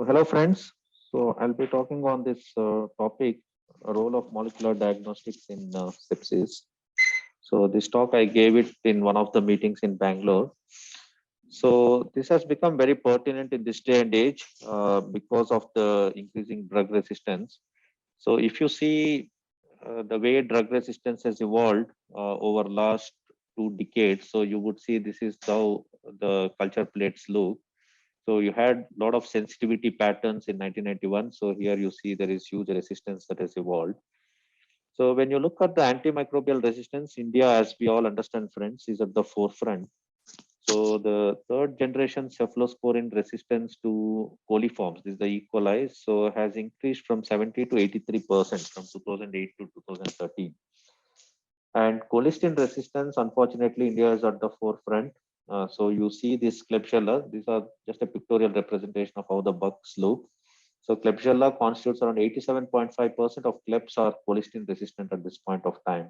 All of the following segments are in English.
Hello friends. I'll be talking on this topic, role of molecular diagnostics in sepsis. This talk I gave it in one of the meetings in Bangalore. This has become very pertinent in this day and age because of the increasing drug resistance. If you see the way drug resistance has evolved over last 2 decades, so you would see this is how the culture plates look. So you had a lot of sensitivity patterns in 1991. So here you see there is huge resistance that has evolved. So when you look at the antimicrobial resistance, India, as we all understand, friends, is at the forefront. So the third generation cephalosporin resistance to coliforms, this is the E. coli, so has increased from 70 to 83% from 2008 to 2013. And colistin resistance, unfortunately, India is at the forefront. So you see this Klebsiella. These are just a pictorial representation of how the bugs look. So Klebsiella constitutes around 87.5% of Klebs are colistin resistant at this point of time.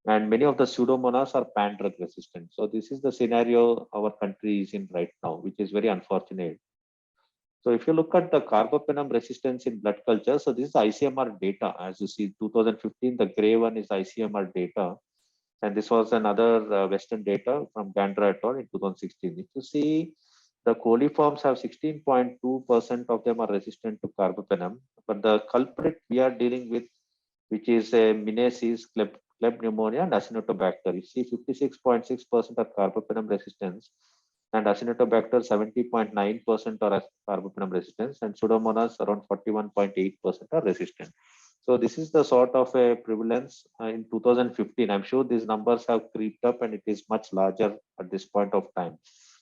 And many of the pseudomonas are pan-drug resistant. So this is the scenario our country is in right now, which is very unfortunate. So if you look at the carbapenem resistance in blood culture, so this is ICMR data. As you see, 2015, the gray one is ICMR data. And this was another Western data from Gandra et al. In 2016. If you see, the coliforms have 16.2% of them are resistant to carbapenem. But the culprit we are dealing with, which is a Menaces, Kleb pneumonia, and Acinetobacter. You see 56.6% are carbapenem resistance, and Acinetobacter 70.9% are carbapenem resistance, and Pseudomonas around 41.8% are resistant. So this is the sort of a prevalence in 2015. I'm sure these numbers have creeped up and it is much larger at this point of time.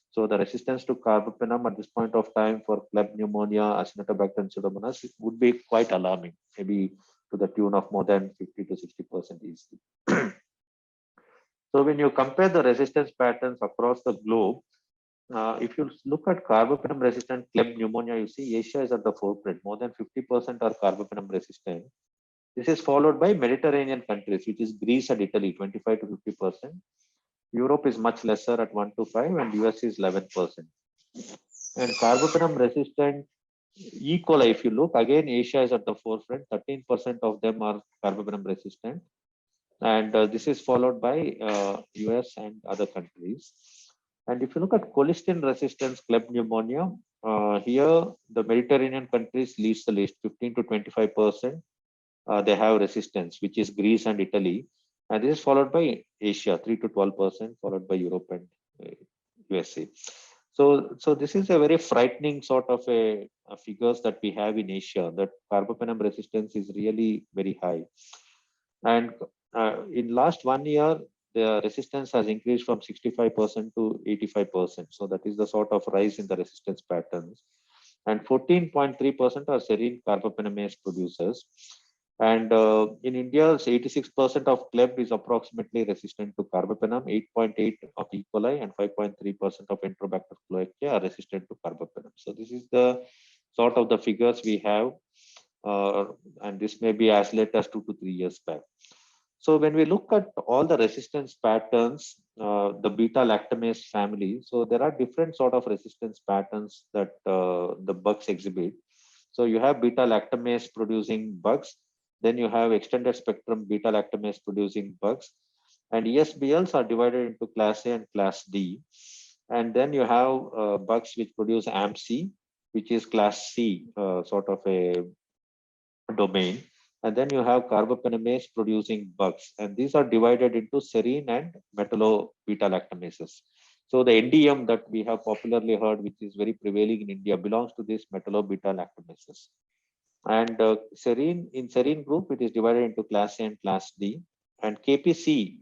So the resistance to carbapenem at this point of time for Kleb pneumonia, Acinetobacter, and Pseudomonas would be quite alarming, maybe to the tune of more than 50 to 60% easily. So when you compare the resistance patterns across the globe, if you look at carbapenem resistant Kleb pneumonia, you see Asia is at the forefront. More than 50% are carbapenem resistant. This is followed by Mediterranean countries, which is Greece and Italy, 25 to 50%. Europe is much lesser at 1 to 5, and US is 11%. And carbapenem resistant E. coli, if you look, again, Asia is at the forefront. 13% of them are carbapenem resistant. And this is followed by US and other countries. And if you look at colistin resistance Kleb pneumonia, here the Mediterranean countries leads the list, 15 to 25%. They have resistance, which is Greece and Italy. And this is followed by Asia, 3 to 12%, followed by Europe and USA. So this is a very frightening sort of a figures that we have in Asia, that carbapenem resistance is really very high. And in last 1 year, the resistance has increased from 65% to 85%. So that is the sort of rise in the resistance patterns. And 14.3% are serine carbapenemase producers. And in India, 86% of Kleb is approximately resistant to carbapenem, 8.8 of E. coli and 5.3% of Enterobacter cloacae are resistant to carbapenem. So this is the sort of the figures we have, and this may be as late as 2 to 3 years back. So when we look at all the resistance patterns, the beta lactamase family, so there are different sort of resistance patterns that the bugs exhibit. So you have beta lactamase producing bugs, then you have extended spectrum beta lactamase producing bugs, and ESBLs are divided into class A and class D. And then you have bugs which produce AMC, which is class C, sort of a domain. And then you have carbapenemase producing bugs, and these are divided into serine and metallo-beta lactamases. So the NDM that we have popularly heard, which is very prevailing in India, belongs to this metallo-beta lactamases. And serine, in serine group, it is divided into class A and class D. And KPC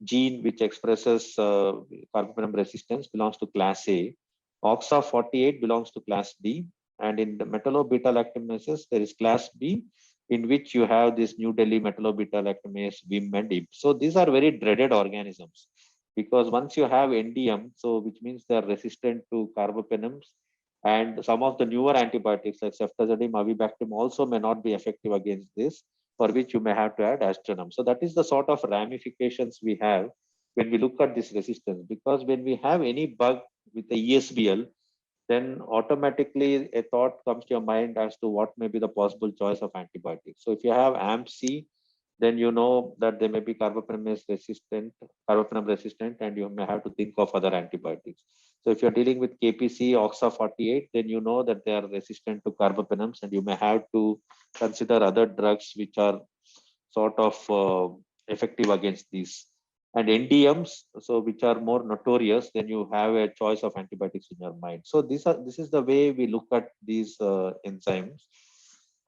gene, which expresses carbapenem resistance, belongs to class A. OXA48 belongs to class D. And in the metallo-beta lactamases, there is class B, in which you have this New Delhi metallo-beta lactamase, WIM and IB. So these are very dreaded organisms, because once you have NDM, so which means they are resistant to carbapenems, and some of the newer antibiotics like ceftazidime, avibactam also may not be effective against this, for which you may have to add aztreonam. So that is the sort of ramifications we have when we look at this resistance, because when we have any bug with the ESBL, then automatically a thought comes to your mind as to what may be the possible choice of antibiotics. So if you have AMP-C, then you know that they may be carbapenem resistant, and you may have to think of other antibiotics. So if you're dealing with KPC, OXA48, then you know that they are resistant to carbapenems, and you may have to consider other drugs which are sort of effective against these. And NDMs, so which are more notorious, then you have a choice of antibiotics in your mind. So this is the way we look at these enzymes.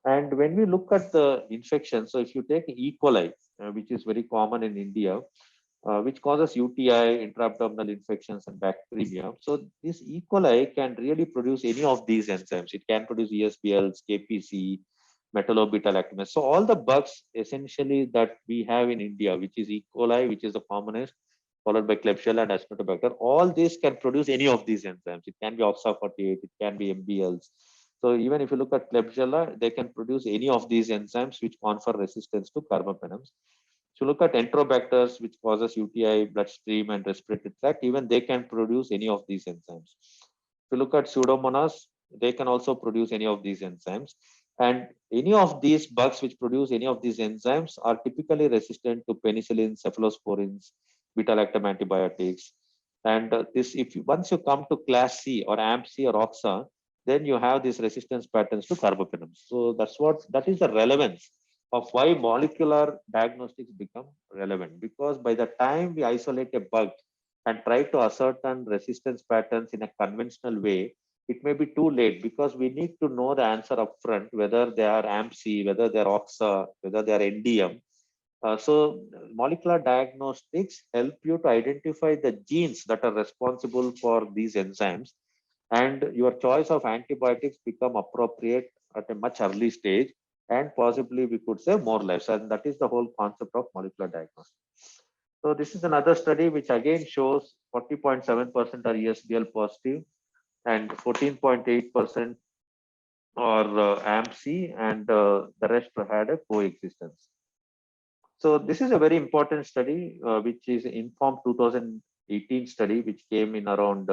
And when we look at the infection, so if you take E. coli, which is very common in India, which causes UTI, intra-abdominal infections, and bacteremia. So this E. coli can really produce any of these enzymes. It can produce ESBLs, KPC, metallobeta-lactamase. So all the bugs essentially that we have in India, which is E. coli, which is the commonest, followed by Klebsiella and Acinetobacter, all these can produce any of these enzymes. It can be OXA48, it can be MBLs. So even if you look at Klebsiella, they can produce any of these enzymes which confer resistance to carbapenems. If you look at Enterobacters, which causes UTI, bloodstream, and respiratory tract, even they can produce any of these enzymes. If you look at Pseudomonas, they can also produce any of these enzymes. And any of these bugs which produce any of these enzymes are typically resistant to penicillins, cephalosporins, beta-lactam antibiotics. And this, if you, once you come to class C or AMP-C or OXA, then you have these resistance patterns to carbapenems. So that is the relevance of why molecular diagnostics become relevant, because by the time we isolate a bug and try to ascertain resistance patterns in a conventional way, it may be too late, because we need to know the answer upfront, whether they are AMP-C, whether they are OXA, whether they are NDM. So molecular diagnostics help you to identify the genes that are responsible for these enzymes, and your choice of antibiotics become appropriate at a much early stage, and possibly we could save more lives. And that is the whole concept of molecular diagnostics. So this is another study which again shows 40.7% are ESBL positive and 14.8% are AMP-C, and the rest had a coexistence. So this is a very important study, which is Inform 2018 study, which came in around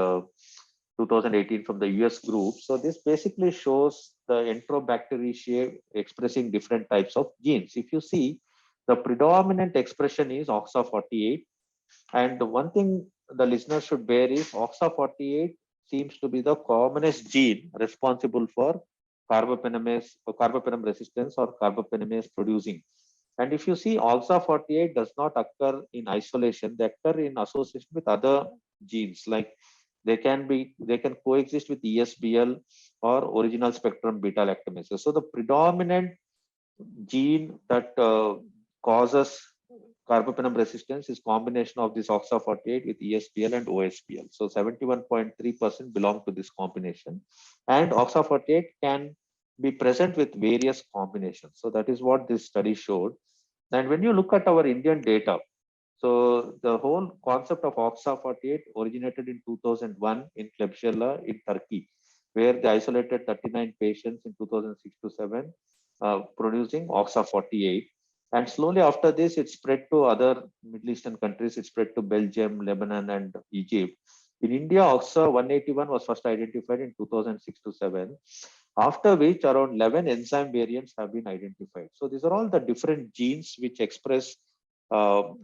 2018 from the US group. So this basically shows the Enterobacteriaceae expressing different types of genes. If you see, the predominant expression is OXA48. And the one thing the listener should bear is OXA48 seems to be the commonest gene responsible for carbapenem resistance or carbapenemase producing. And if you see, OXA48 does not occur in isolation; they occur in association with other genes. Like they can coexist with ESBL or original spectrum beta lactamases. So the predominant gene that causes carbapenem resistance is combination of this OXA48 with ESBL and OSBL. So 71.3% belong to this combination, and OXA48 can be present with various combinations. So that is what this study showed. And when you look at our Indian data, so the whole concept of OXA48 originated in 2001 in Klebsiella in Turkey, where they isolated 39 patients in 2006 to 7, producing OXA48. And slowly after this, it spread to other Middle Eastern countries. It spread to Belgium, Lebanon, and Egypt. In India, OXA181 was first identified in 2006 to 7, after which around 11 enzyme variants have been identified. So these are all the different genes which express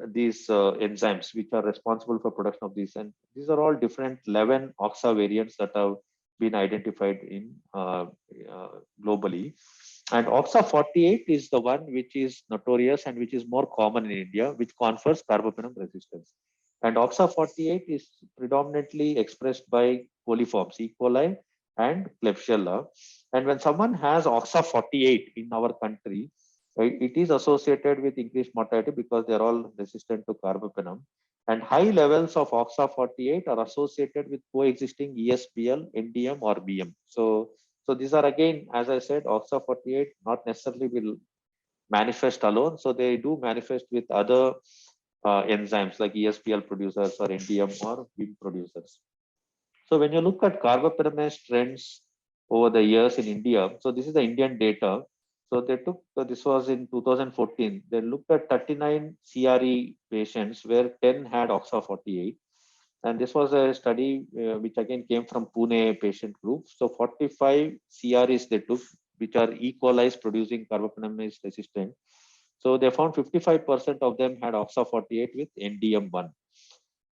these enzymes which are responsible for production of these. And these are all different 11 OXA variants that have been identified in globally. And OXA48 is the one which is notorious and which is more common in India, which confers carbapenem resistance. And OXA48 is predominantly expressed by coliforms, E. coli and Klebsiella. And when someone has OXA48 in our country, it is associated with increased mortality because they're all resistant to carbapenem. And high levels of OXA48 are associated with coexisting ESBL, NDM, or BM. So these are again, as I said, OXA48 not necessarily will manifest alone. So they do manifest with other enzymes like ESBL producers or NDM or BIM producers. So when you look at carbapenemase trends over the years in India, so this is the Indian data. So they took, this was in 2014, they looked at 39 CRE patients where 10 had OXA48. And this was a study which again came from Pune patient group. So 45 CREs they took, which are E. coli producing carbapenemase resistant. So they found 55% of them had OXA48 with NDM1.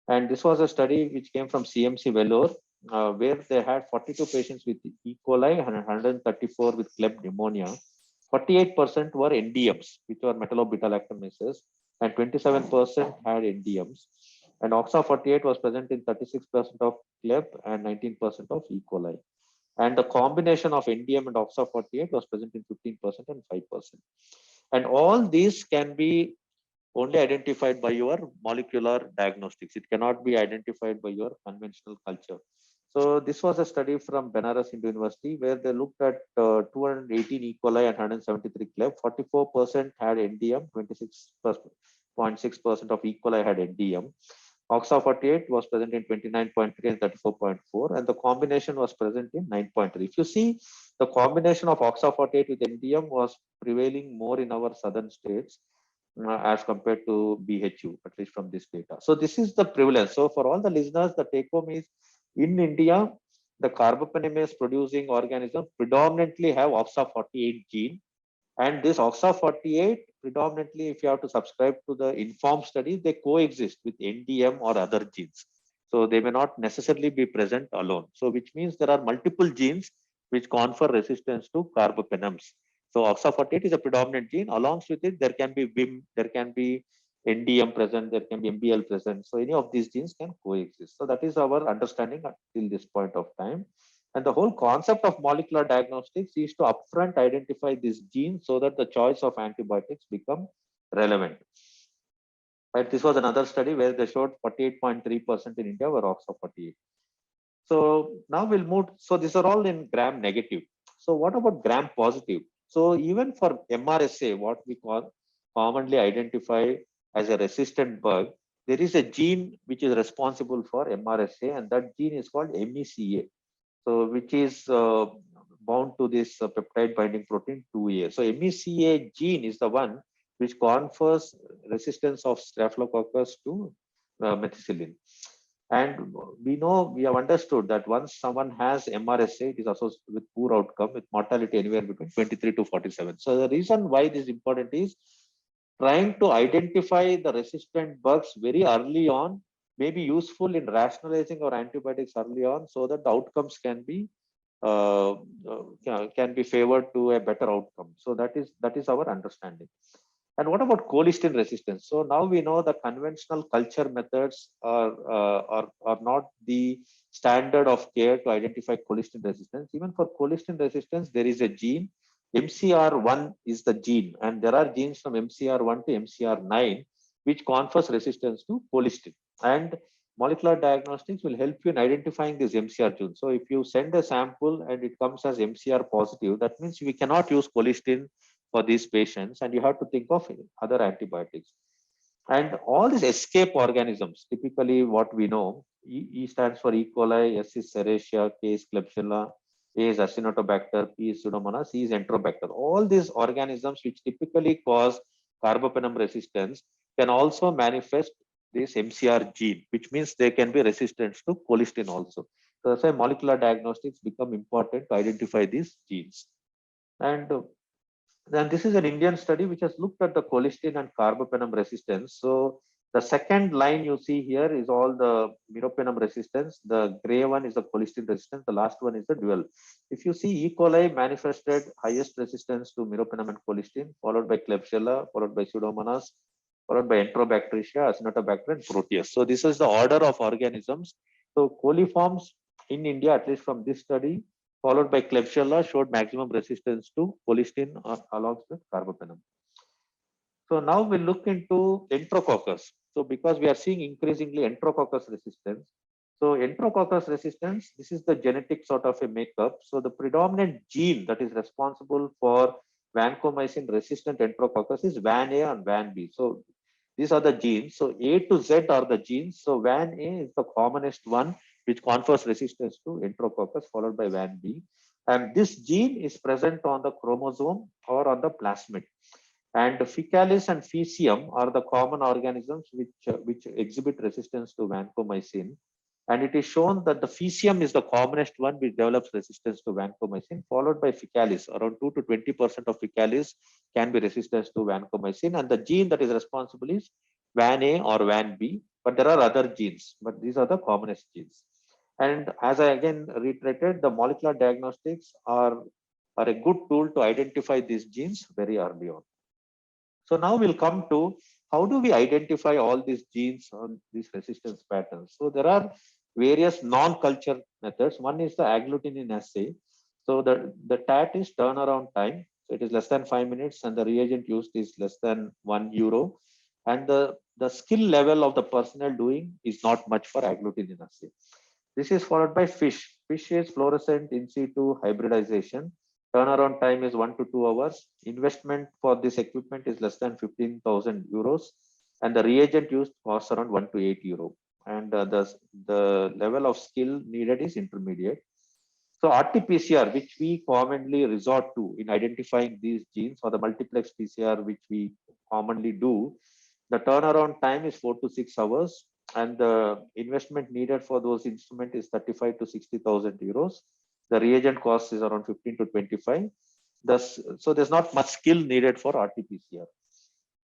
And this was a study which came from CMC Vellore, where they had 42 patients with E. coli and 134 with Kleb pneumonia. 48% were NDMs, which were metallo-beta-lactamases, and 27% had NDMs. And OXA48 was present in 36% of Kleb and 19% of E. coli. And the combination of NDM and OXA48 was present in 15% and 5%. And all these can be only identified by your molecular diagnostics. It cannot be identified by your conventional culture. So this was a study from Banaras Hindu University where they looked at 218 E. coli and 173 Kleb. 44% had NDM, 26.6% of E. coli had NDM. OXA48 was present in 29.3 and 34.4, and the combination was present in 9.3. If you see, the combination of OXA48 with NDM was prevailing more in our southern states as compared to BHU, at least from this data. So this is the prevalence. So for all the listeners, the take home is in India, the carbapenemase producing organisms predominantly have OXA48 gene. And this OXA48 predominantly, if you have to subscribe to the INFORM study, they coexist with NDM or other genes. So they may not necessarily be present alone. So which means there are multiple genes which confer resistance to carbapenems. So OXA48 is a predominant gene. Along with it, there can be WIM, there can be NDM present, there can be MBL present. So any of these genes can coexist. So that is our understanding till this point of time. And the whole concept of molecular diagnostics is to upfront identify this gene so that the choice of antibiotics become relevant. Right? This was another study where they showed 48.3% in India were OXA48. So now we'll move. So these are all in gram negative. So what about gram positive? So even for MRSA, what we call commonly identify as a resistant bug, there is a gene which is responsible for MRSA, and that gene is called MECA. So which is bound to this peptide binding protein 2A. So MECA gene is the one which confers resistance of Staphylococcus to methicillin. And we have understood that once someone has MRSA, it is associated with poor outcome with mortality anywhere between 23 to 47. So the reason why this is important is trying to identify the resistant bugs very early on may be useful in rationalizing our antibiotics early on so that the outcomes can be favored to a better outcome. So that is our understanding. And what about colistin resistance? So now we know the conventional culture methods are not the standard of care to identify colistin resistance. Even for colistin resistance, there is a gene. MCR1 is the gene, and there are genes from MCR1 to MCR9 which confers resistance to colistin. And molecular diagnostics will help you in identifying this MCR gene. So if you send a sample and it comes as MCR positive, that means we cannot use colistin for these patients, and you have to think of other antibiotics. And all these escape organisms, typically what we know, E stands for E. coli, S is Serratia, K is Klebsiella, A is Acinetobacter, P is Pseudomonas, C is Enterobacter. All these organisms which typically cause carbapenem resistance can also manifest this MCR gene, which means they can be resistant to colistin also. So that's why molecular diagnostics become important to identify these genes. And then this is an Indian study which has looked at the colistin and carbapenem resistance. So the second line you see here is all the meropenem resistance. The gray one is the colistin resistance. The last one is the dual. If you see, E. coli manifested highest resistance to meropenem and colistin, followed by Klebsiella, followed by Pseudomonas, followed by Enterobacteria, Acinetobacter, and Proteus. So this is the order of organisms. So coliforms in India, at least from this study, followed by Klebsiella, showed maximum resistance to colistin along with carbapenem. So now we'll look into Enterococcus. So because we are seeing increasingly Enterococcus resistance. So Enterococcus resistance, this is the genetic sort of a makeup. So the predominant gene that is responsible for vancomycin resistant Enterococcus is VAN-A and VAN-B. So these are the genes. So A to Z are the genes. So VAN-A is the commonest one, which confers resistance to Enterococcus, followed by VAN-B. And this gene is present on the chromosome or on the plasmid. And Ficalis and Faecium are the common organisms which exhibit resistance to vancomycin. And it is shown that the Faecium is the commonest one which develops resistance to vancomycin, followed by Ficalis. Around 2 to 20% of Ficalis can be resistant to vancomycin. And the gene that is responsible is VAN A or VAN B, but there are other genes, but these are the commonest genes. And as I again reiterated, the molecular diagnostics are a good tool to identify these genes very early on. So now we'll come to how do we identify all these genes on these resistance patterns. So there are various non-culture methods. One is the agglutinin assay. So the TAT is turnaround time. So it is less than 5 minutes and the reagent used is less than €1. And the skill level of the personnel doing is not much for agglutinin assay. This is followed by FISH. FISH is fluorescent in situ hybridization. Turnaround time is 1 to 2 hours. Investment for this equipment is less than €15,000, and the reagent used costs around €1 to €8. And the level of skill needed is intermediate. So RT-PCR, which we commonly resort to in identifying these genes, or the multiplex PCR, which we commonly do, the turnaround time is 4 to 6 hours, and the investment needed for those instruments is 35 to €60,000. The reagent cost is around 15 to 25. Thus, so there's not much skill needed for RT-PCR.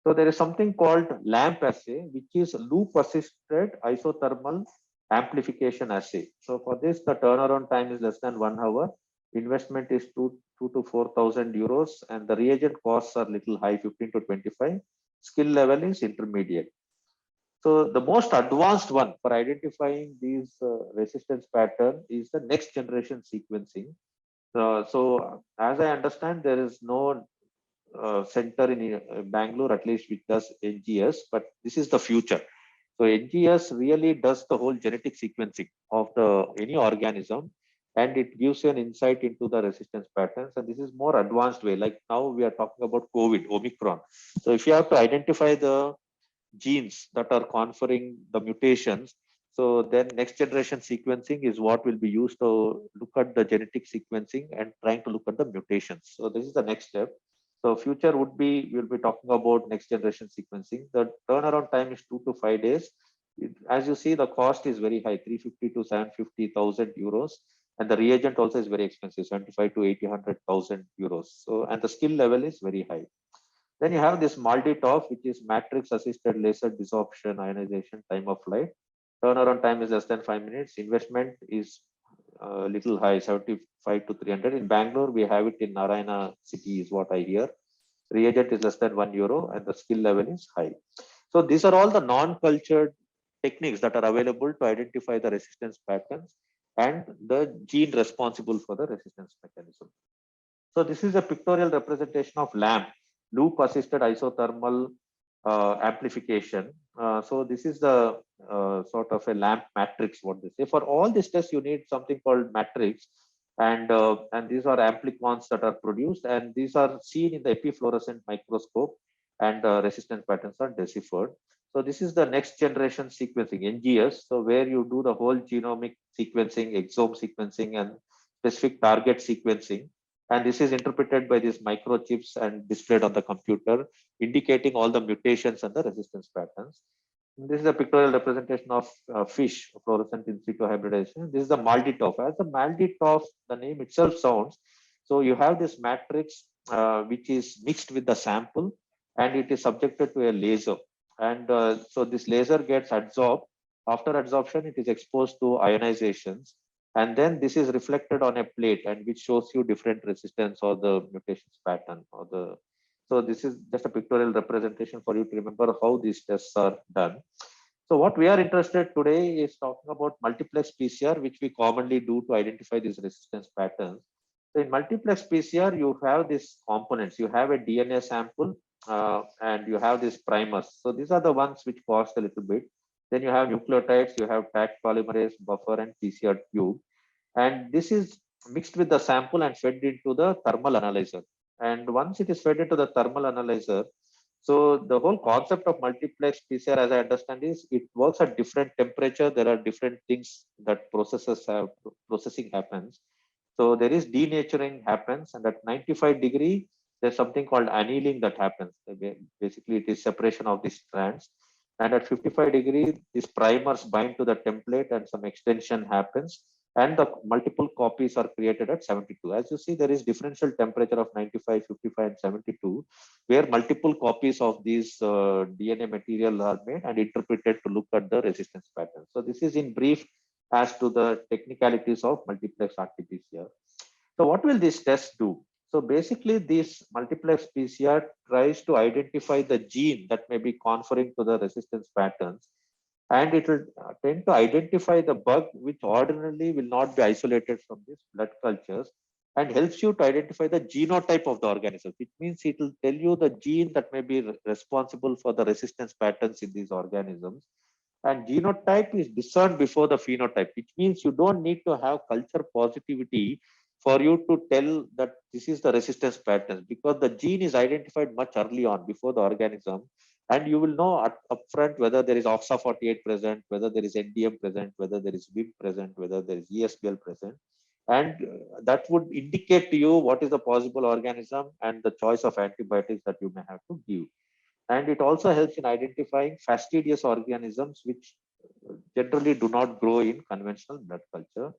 So there is something called LAMP assay, which is loop assisted isothermal amplification assay. So for this, the turnaround time is less than 1 hour. Investment is two to €4,000, and the reagent costs are little high, 15 to 25. Skill level is intermediate. So the most advanced one for identifying these resistance pattern is the next generation sequencing. So as I understand, there is no center in Bangalore, at least, which does NGS, but this is the future. So NGS really does the whole genetic sequencing of any organism, and it gives you an insight into the resistance patterns. And this is more advanced way. Like now we are talking about COVID, Omicron. So if you have to identify the genes that are conferring the mutations, so then next generation sequencing is what will be used to look at the genetic sequencing and trying to look at the mutations. So this is the next step. So future would be, we'll be talking about next generation sequencing. The turnaround time is 2 to 5 days. As you see, the cost is very high, 350 to 750,000 euros. And the reagent also is very expensive, 75 to 80,000 euros. So, and the skill level is very high. Then you have this MALDI-TOF, which is matrix assisted laser desorption ionization time of light. Turnaround time is less than 5 minutes. Investment is a little high, 75 to 300. In Bangalore, we have it in Narayana city is what I hear. Reagent is less than €1 and the skill level is high. So these are all the non-cultured techniques that are available to identify the resistance patterns and the gene responsible for the resistance mechanism. So this is a pictorial representation of LAMP, loop assisted isothermal amplification. So this is the sort of a LAMP matrix, what they say. For all these tests, you need something called matrix, and these are amplicons that are produced, and these are seen in the epifluorescent microscope, and resistance patterns are deciphered. So this is the next generation sequencing, NGS. So where you do the whole genomic sequencing, exome sequencing, and specific target sequencing. And this is interpreted by these microchips and displayed on the computer, indicating all the mutations and the resistance patterns. And this is a pictorial representation of FISH, fluorescent in situ hybridization. This is the MALDI-TOF. As the MALDI-TOF, the name itself sounds, so you have this matrix which is mixed with the sample, and it is subjected to a laser. And so this laser gets adsorbed. After adsorption, it is exposed to ionizations. And then this is reflected on a plate, and which shows you different resistance or the mutations pattern or the. So this is just a pictorial representation for you to remember how these tests are done. So what we are interested today is talking about multiplex PCR, which we commonly do to identify these resistance patterns. So in multiplex PCR, you have these components. You have a DNA sample and you have these primers. So these are the ones which cost a little bit. Then you have nucleotides, you have Taq polymerase, buffer, and PCR tube. And this is mixed with the sample and fed into the thermal analyzer. And once it is fed into the thermal analyzer, so the whole concept of multiplex PCR, as I understand, is it works at different temperature. There are different things that processing happens. So there is denaturing happens, and at 95 degree, there's something called annealing that happens. Basically, it is separation of the strands. And at 55 degrees, these primers bind to the template and some extension happens. And the multiple copies are created at 72. As you see, there is differential temperature of 95, 55, and 72, where multiple copies of these DNA material are made and interpreted to look at the resistance pattern. So this is in brief as to the technicalities of multiplex RT-PCR. So what will this test do? So basically, this multiplex PCR tries to identify the gene that may be conferring to the resistance patterns, and it will tend to identify the bug which ordinarily will not be isolated from these blood cultures, and helps you to identify the genotype of the organism, which means it will tell you the gene that may be responsible for the resistance patterns in these organisms. And genotype is discerned before the phenotype, which means you don't need to have culture positivity for you to tell that this is the resistance patterns, because the gene is identified much early on before the organism, and you will know upfront whether there is OXA48 present, whether there is NDM present, whether there is WIB present, whether there is ESBL present, and that would indicate to you what is the possible organism and the choice of antibiotics that you may have to give. And it also helps in identifying fastidious organisms which generally do not grow in conventional blood culture.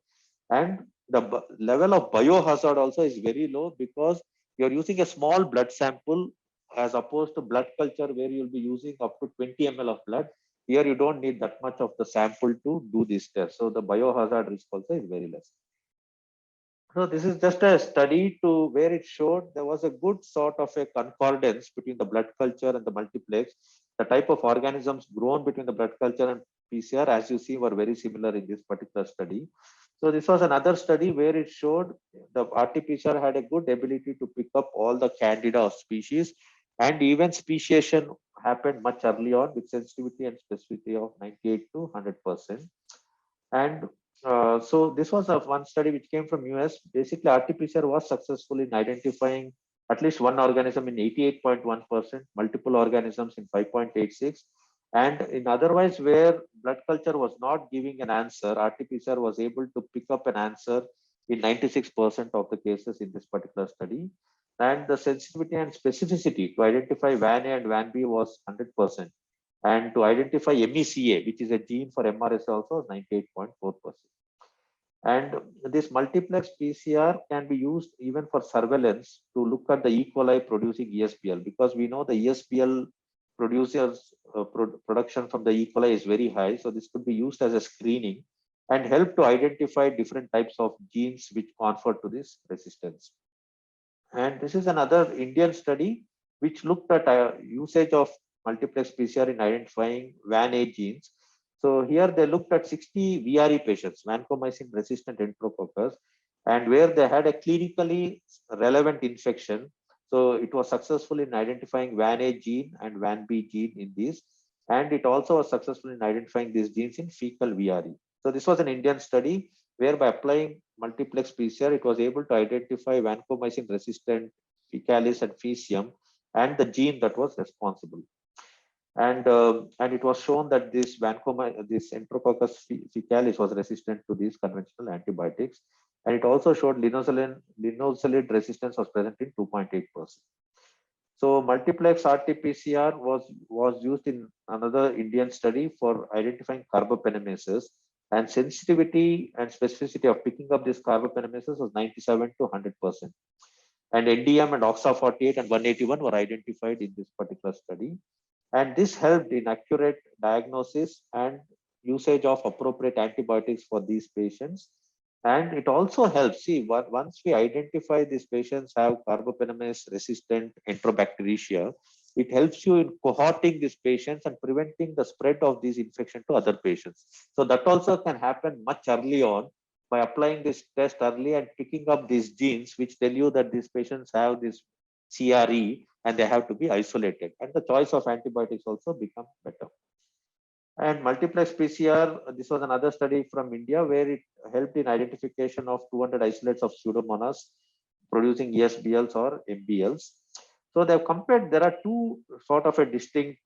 And the level of biohazard also is very low, because you're using a small blood sample as opposed to blood culture where you'll be using up to 20 ml of blood. Here you don't need that much of the sample to do this test. So the biohazard risk also is very less. So this is just a study to where it showed there was a good sort of a concordance between the blood culture and the multiplex. The type of organisms grown between the blood culture and PCR, as you see, were very similar in this particular study. So this was another study where it showed the RT-PCR had a good ability to pick up all the candida of species, and even speciation happened much early on with sensitivity and specificity of 98 to 100%. And so this was a one study which came from US. Basically, RT-PCR was successful in identifying at least one organism in 88.1%, multiple organisms in 5.86, and in otherwise where blood culture was not giving an answer, RT-PCR was able to pick up an answer in 96% of the cases in this particular study. And the sensitivity and specificity to identify VAN A and VAN B was 100%. And to identify MECA, which is a gene for MRSA, also 98.4%. And this multiplex PCR can be used even for surveillance to look at the E. coli producing ESBL, because we know the ESBL producers production from the E. coli is very high. So this could be used as a screening and help to identify different types of genes which confer to this resistance. And this is another Indian study which looked at usage of multiplex PCR in identifying VAN-A genes. So here they looked at 60 VRE patients, vancomycin resistant enterococcus, and where they had a clinically relevant infection. So it was successful in identifying VAN-A gene and VAN-B gene in these, and it also was successful in identifying these genes in fecal VRE. So this was an Indian study where by applying multiplex PCR, it was able to identify vancomycin resistant fecalis and faecium and the gene that was responsible. And it was shown that this this Enterococcus fecalis was resistant to these conventional antibiotics, and it also showed linezolid resistance was present in 2.8%. So multiplex RT-PCR was used in another Indian study for identifying carbapenemases, and sensitivity and specificity of picking up these carbapenemases was 97 to 100%. And NDM and OXA48 and 181 were identified in this particular study. And this helped in accurate diagnosis and usage of appropriate antibiotics for these patients. And it also helps, see, once we identify these patients have carbapenemase resistant enterobacteriaceae, it helps you in cohorting these patients and preventing the spread of these infection to other patients. So that also can happen much early on by applying this test early and picking up these genes, which tell you that these patients have this CRE and they have to be isolated. And the choice of antibiotics also become better. And multiplex PCR, this was another study from India where it helped in identification of 200 isolates of Pseudomonas producing ESBLs or MBLs. So they've compared, there are two sort of a distinct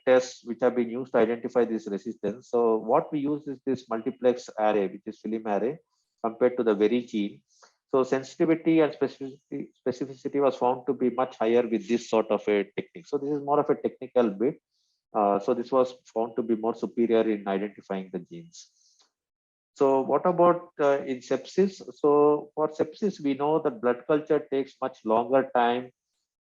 tests which have been used to identify this resistance. So what we use is this multiplex array, which is film array, compared to the very gene. So sensitivity and specificity was found to be much higher with this sort of a technique. So this is more of a technical bit. So this was found to be more superior in identifying the genes. So what about in sepsis? So for sepsis, we know that blood culture takes much longer time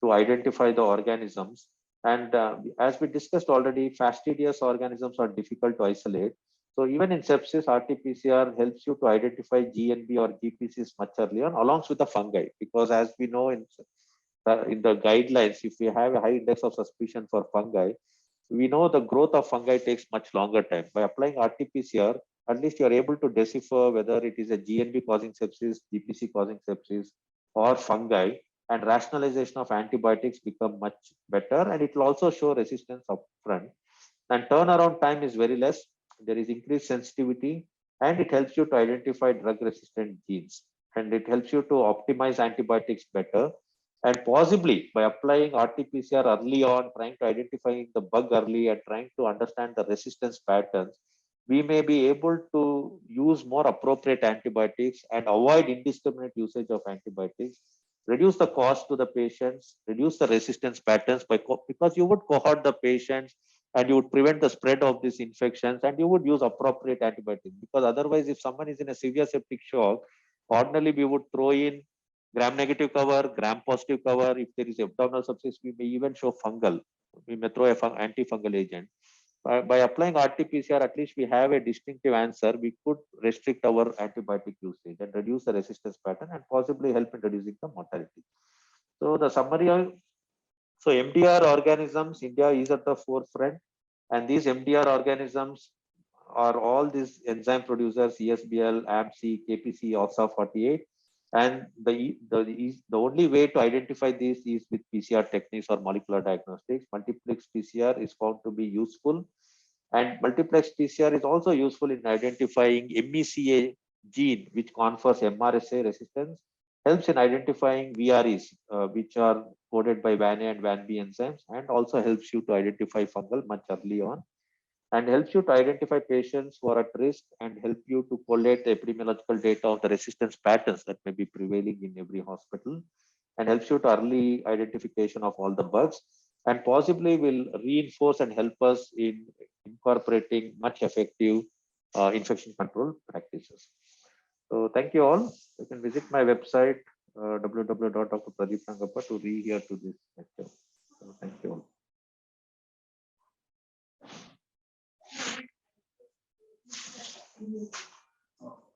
to identify the organisms. And as we discussed already, fastidious organisms are difficult to isolate. So even in sepsis, RT-PCR helps you to identify GNB or GPCs much earlier, along with the fungi, because as we know in the guidelines, if we have a high index of suspicion for fungi, we know the growth of fungi takes much longer time. By applying RT-PCR, at least you are able to decipher whether it is a GNB causing sepsis, GPC causing sepsis, or fungi, and rationalization of antibiotics become much better, and it will also show resistance upfront. And turnaround time is very less. There is increased sensitivity, and it helps you to identify drug-resistant genes, and it helps you to optimize antibiotics better. And possibly by applying RT-PCR early on, trying to identify the bug early and trying to understand the resistance patterns, we may be able to use more appropriate antibiotics and avoid indiscriminate usage of antibiotics, reduce the cost to the patients, reduce the resistance patterns because you would cohort the patients and you would prevent the spread of these infections, and you would use appropriate antibiotics, because otherwise if someone is in a severe septic shock, ordinarily we would throw in gram negative cover, gram positive cover. If there is abdominal sepsis, we may even show fungal. We may throw a antifungal agent. By applying RT-PCR, at least we have a distinctive answer. We could restrict our antibiotic usage and reduce the resistance pattern and possibly help in reducing the mortality. So the summary of so MDR organisms, India is at the forefront, and these MDR organisms are all these enzyme producers, ESBL, AMC, KPC, OXA48. And the only way to identify these is with PCR techniques or molecular diagnostics. Multiplex PCR is found to be useful. And multiplex PCR is also useful in identifying MECA gene, which confers MRSA resistance, helps in identifying VREs, which are coded by VAN-A and VAN-B enzymes, and also helps you to identify fungal much early on, and helps you to identify patients who are at risk and help you to collate the epidemiological data of the resistance patterns that may be prevailing in every hospital, and helps you to early identification of all the bugs, and possibly will reinforce and help us in incorporating much effective infection control practices. So thank you all. You can visit my website www.drpradeep to re-hear to this lecture. So thank you all.